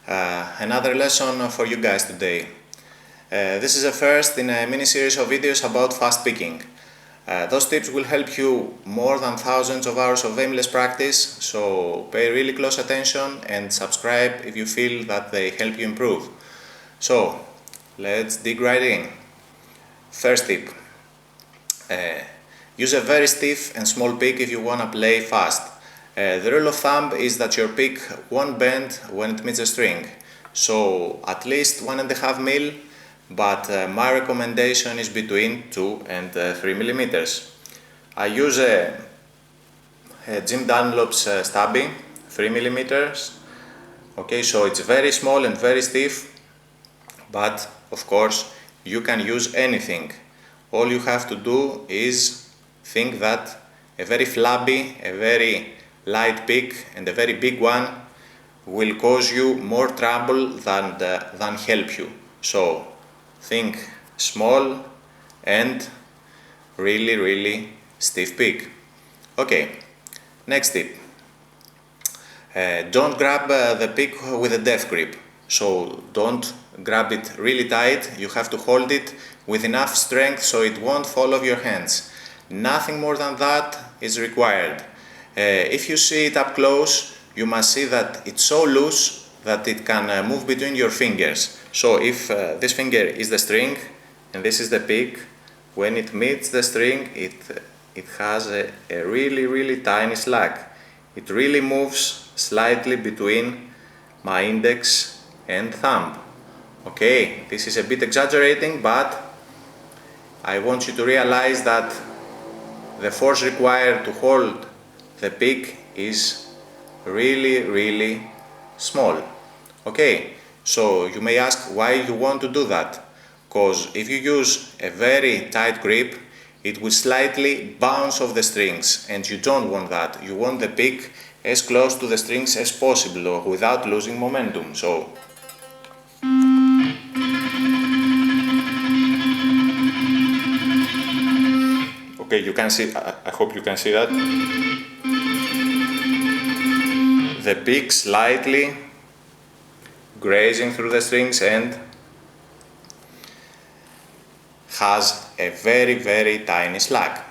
Another lesson for you guys today. This is a first in a mini-series of videos about fast picking. Those tips will help you more than thousands of hours of aimless practice, so pay really close attention and subscribe if you feel that they help you improve. So, let's dig right in. First tip. Use a very stiff and small pick if you want to play fast. The rule of thumb is that your pick won't bend when it meets a string, so at least 1.5 mil, but my recommendation is between 2 and 3 millimeters. I use a Jim Dunlop's stubby, 3 millimeters. Okay, so it's very small and very stiff, but of course you can use anything. All you have to do is think that a very flabby, a very light pick and a very big one will cause you more trouble than help you. So think small and really stiff pick. Okay, next tip. Don't grab the pick with a death grip. So don't grab it really tight. You have to hold it with enough strength so it won't fall off your hands. Nothing more than that is required. If you see it up close, you must see that it's so loose that it can move between your fingers. So if this finger is the string and this is the pick, when it meets the string, it has a really tiny slack. It really moves slightly between my index and thumb. Okay, this is a bit exaggerating, but I want you to realize that the force required to hold the pick is really small. Okay, so you may ask why you want to do that. Because if you use a very tight grip, it will slightly bounce off the strings, and you don't want that. You want the pick as close to the strings as possible without losing momentum. So okay, you can see, I hope you can see that. The pick slightly grazing through the strings and has a very tiny slack.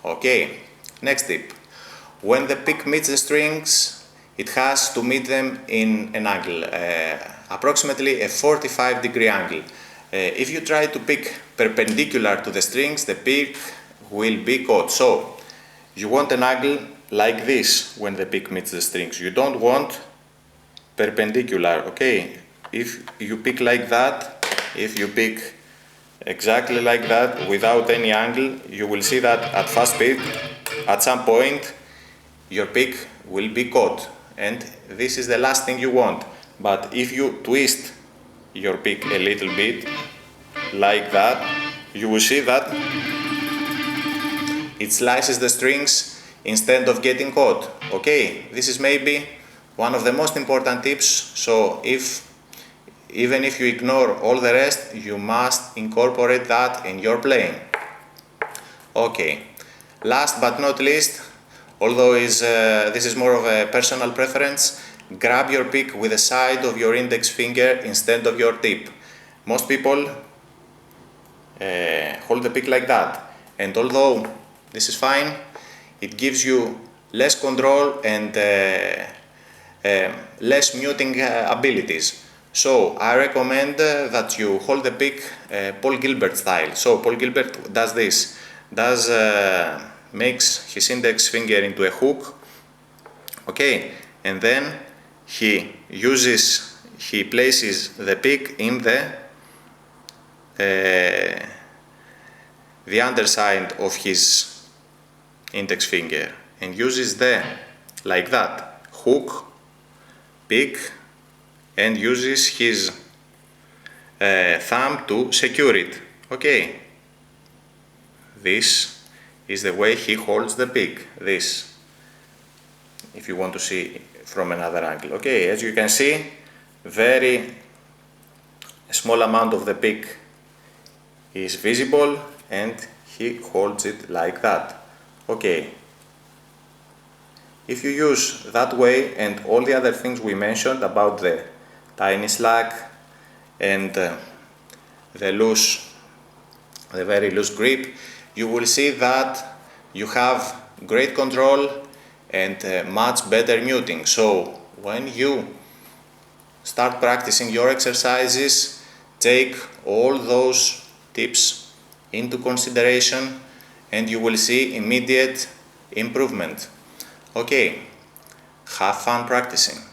Okay, next tip. When the pick meets the strings, it has to meet them in an angle, approximately a 45-degree angle. If you try to pick perpendicular to the strings, the pick will be caught. So you want an angle like this when the pick meets the strings. You don't want perpendicular, okay? If you pick like that, if you pick exactly like that without any angle, you will see that at fast speed, at some point, your pick will be caught. And this is the last thing you want. But if you twist your pick a little bit, like that, you will see that it slices the strings instead of getting caught. Okay, this is maybe one of the most important tips, so even if you ignore all the rest, you must incorporate that in your playing. Okay, last but not least, although this is more of a personal preference, grab your pick with the side of your index finger instead of your tip. Most people hold the pick like that, and although this is fine, it gives you less control and less muting abilities. So I recommend that you hold the pick Paul Gilbert style. So Paul Gilbert does this, makes his index finger into a hook, okay, and then he places the pick in the underside of his index finger and uses like that, hook, pick, and uses his thumb to secure it. Okay, this is the way he holds the pick, this, if you want to see from another angle. Okay, as you can see, very small amount of the pick is visible and he holds it like that. Okay, if you use that way and all the other things we mentioned about the tiny slack and the very loose grip, you will see that you have great control and much better muting. So when you start practicing your exercises, take all those tips into consideration and you will see immediate improvement. Okay, have fun practicing.